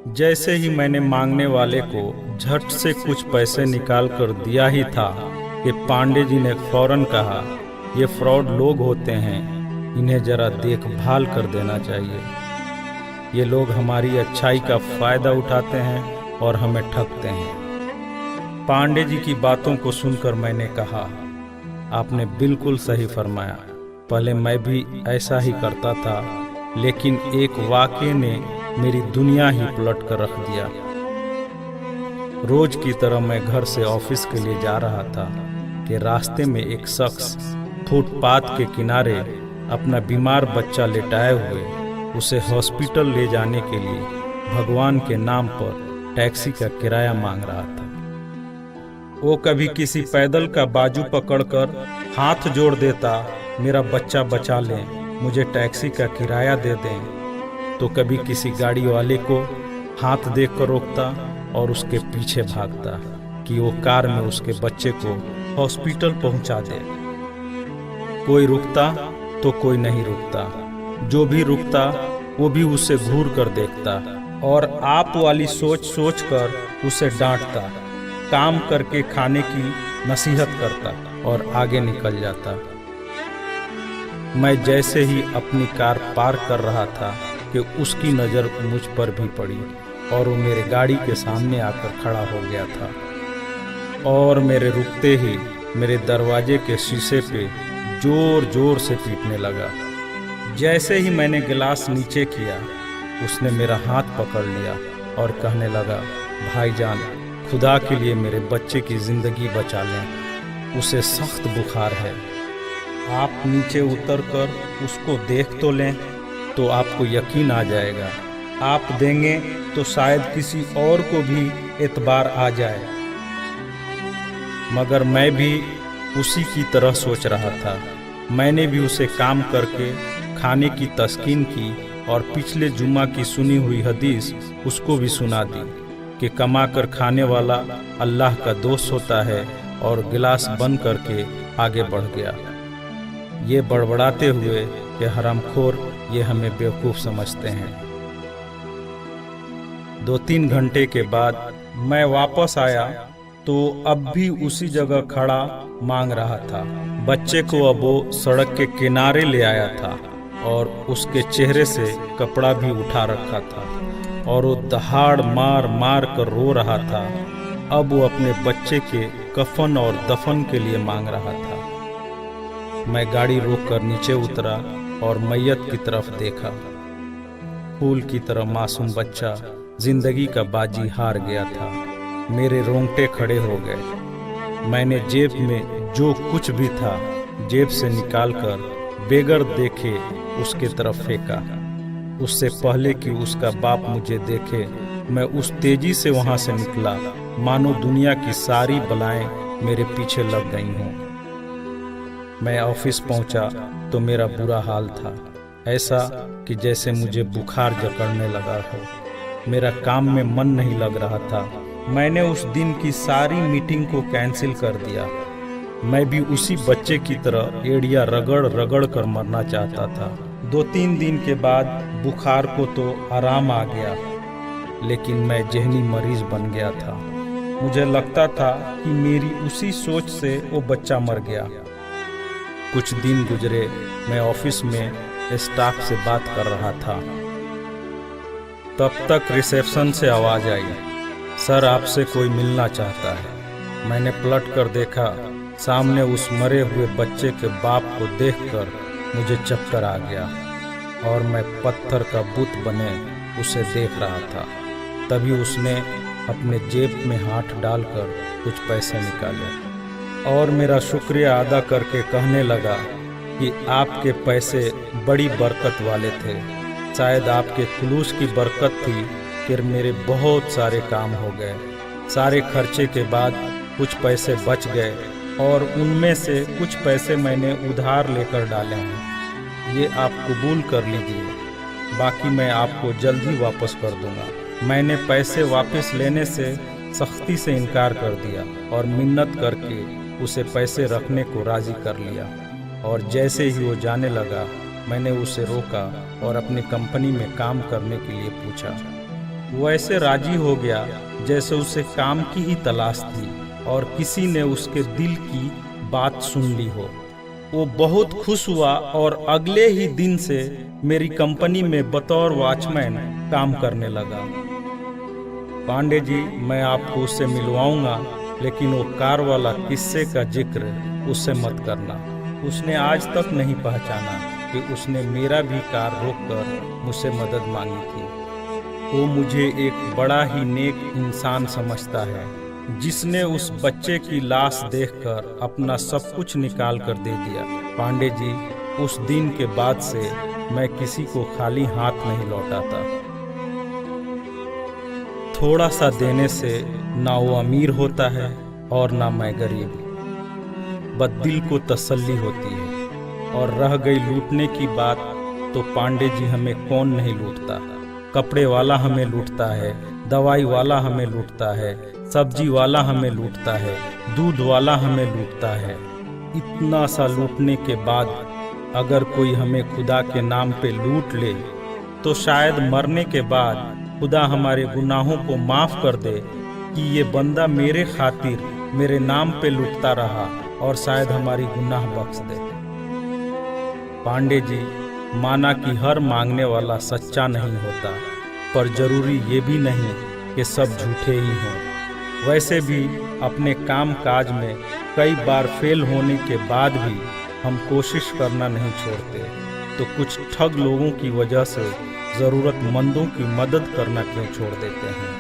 जैसे ही मैंने मांगने वाले को झट से कुछ पैसे निकाल कर दिया ही था कि पांडे जी ने फौरन कहा, ये फ्रॉड लोग होते हैं, इन्हें जरा देखभाल कर देना चाहिए। ये लोग हमारी अच्छाई का फायदा उठाते हैं और हमें ठगते हैं। पांडे जी की बातों को सुनकर मैंने कहा, आपने बिल्कुल सही फरमाया। पहले मैं भी ऐसा ही करता था, लेकिन एक वाक़ये ने मेरी दुनिया ही पलट कर रख दिया। रोज की तरह मैं घर से ऑफिस के लिए जा रहा था कि रास्ते में एक शख्स फुटपाथ के किनारे अपना बीमार बच्चा लेटाए हुए उसे हॉस्पिटल ले जाने के लिए भगवान के नाम पर टैक्सी का किराया मांग रहा था। वो कभी किसी पैदल का बाजू पकड़कर हाथ जोड़ देता, मेरा बच्चा बचा लें, मुझे टैक्सी का किराया दे दें, तो कभी किसी गाड़ी वाले को हाथ देकर रोकता और उसके पीछे भागता कि वो कार में उसके बच्चे को हॉस्पिटल पहुंचा दे। कोई रुकता तो कोई नहीं रुकता, जो भी रुकता वो भी उसे घूर कर देखता और आप वाली सोच कर उसे डांटता, काम करके खाने की नसीहत करता और आगे निकल जाता। मैं जैसे ही अपनी कार पार्क कर रहा था कि उसकी नज़र मुझ पर भी पड़ी और वो मेरे गाड़ी के सामने आकर खड़ा हो गया था और मेरे रुकते ही मेरे दरवाजे के शीशे पे जोर जोर से पीटने लगा। जैसे ही मैंने गिलास नीचे किया, उसने मेरा हाथ पकड़ लिया और कहने लगा, भाईजान, खुदा के लिए मेरे बच्चे की ज़िंदगी बचा लें, उसे सख्त बुखार है। आप नीचे उतरकर उसको देख तो लें तो आपको यकीन आ जाएगा। आप देंगे तो शायद किसी और को भी एतबार आ जाए। मगर मैं भी उसी की तरह सोच रहा था। मैंने भी उसे काम करके खाने की तस्कीन की और पिछले जुम्मा की सुनी हुई हदीस उसको भी सुना दी कि कमा कर खाने वाला अल्लाह का दोस्त होता है, और गिलास बंद करके आगे बढ़ गया, ये बड़बड़ाते हुए कि हरामखोर ये हमें बेवकूफ़ समझते हैं। 2-3 घंटे के बाद मैं वापस आया तो अब भी उसी जगह खड़ा मांग रहा था। बच्चे को अब वो सड़क के किनारे ले आया था और उसके चेहरे से कपड़ा भी उठा रखा था और वो दहाड़ मार मार कर रो रहा था। अब वो अपने बच्चे के कफन और दफन के लिए मांग रहा था। मैं गाड़ी रोककर नीचे उतरा और मैयत की तरफ देखा। फूल की तरह मासूम बच्चा जिंदगी का बाजी हार गया था। मेरे रोंगटे खड़े हो गए। मैंने जेब में जो कुछ भी था जेब से निकालकर बेगर देखे उसके तरफ फेंका। उससे पहले कि उसका बाप मुझे देखे, मैं उस तेजी से वहां से निकला मानो दुनिया की सारी बलाएं मेरे पीछे लग गई हों। मैं ऑफिस पहुंचा तो मेरा बुरा हाल था, ऐसा कि जैसे मुझे बुखार जकड़ने लगा हो। मेरा काम में मन नहीं लग रहा था। मैंने उस दिन की सारी मीटिंग को कैंसिल कर दिया। मैं भी उसी बच्चे की तरह एड़िया रगड़ रगड़ कर मरना चाहता था। 2-3 दिन के बाद बुखार को तो आराम आ गया, लेकिन मैं जहनी मरीज बन गया था। मुझे लगता था कि मेरी उसी सोच से वो बच्चा मर गया। कुछ दिन गुजरे, मैं ऑफिस में स्टाफ से बात कर रहा था। तब तक रिसेप्शन से आवाज़ आई, सर आपसे कोई मिलना चाहता है। मैंने पलट कर देखा, सामने उस मरे हुए बच्चे के बाप को देखकर मुझे चक्कर आ गया और मैं पत्थर का बुत बने उसे देख रहा था। तभी उसने अपने जेब में हाथ डालकर कुछ पैसे निकाले और मेरा शुक्रिया अदा करके कहने लगा कि आपके पैसे बड़ी बरकत वाले थे। शायद आपके खुलूस की बरकत थी कि मेरे बहुत सारे काम हो गए। सारे खर्चे के बाद कुछ पैसे बच गए और उनमें से कुछ पैसे मैंने उधार लेकर डाले हैं। ये आप कबूल कर लीजिए, बाकी मैं आपको जल्द ही वापस कर दूंगा। मैंने पैसे वापस लेने से सख्ती से इनकार कर दिया और मिन्नत करके उसे पैसे रखने को राज़ी कर लिया। और जैसे ही वो जाने लगा, मैंने उसे रोका और अपनी कंपनी में काम करने के लिए पूछा। वैसे राजी हो गया जैसे उसे काम की ही तलाश थी और किसी ने उसके दिल की बात सुन ली हो। वो बहुत खुश हुआ और अगले ही दिन से मेरी कंपनी में बतौर वॉचमैन काम करने लगा। पांडे जी, मैं आपको उससे मिलवाऊंगा, लेकिन वो कार वाला किस्से का जिक्र उससे मत करना। उसने आज तक नहीं पहचाना कि उसने मेरा भी कार रोककर मुझसे मदद मांगी थी। वो मुझे एक बड़ा ही नेक इंसान समझता है, जिसने उस बच्चे की लाश देखकर अपना सब कुछ निकाल कर दे दिया। पांडे जी, उस दिन के बाद से मैं किसी को खाली हाथ नहीं लौटाता। थोड़ा सा देने से ना वो अमीर होता है और ना मैं गरीब, बस दिल को तसल्ली होती है। और रह गई लूटने की बात, तो पांडे जी हमें कौन नहीं लूटता। कपड़े वाला हमें लूटता है, दवाई वाला हमें लूटता है, सब्जी वाला हमें लूटता है, दूध वाला हमें लूटता है। इतना सा लूटने के बाद अगर कोई हमें खुदा के नाम पे लूट ले, तो शायद मरने के बाद खुदा हमारे गुनाहों को माफ कर दे कि ये बंदा मेरे खातिर मेरे नाम पे लूटता रहा, और शायद हमारी गुनाह बख्श दे। पांडे जी, माना कि हर मांगने वाला सच्चा नहीं होता, पर जरूरी ये भी नहीं कि सब झूठे ही हों। वैसे भी अपने काम काज में कई बार फेल होने के बाद भी हम कोशिश करना नहीं छोड़ते, तो कुछ ठग लोगों की वजह से ज़रूरतमंदों की मदद करना क्यों छोड़ देते हैं।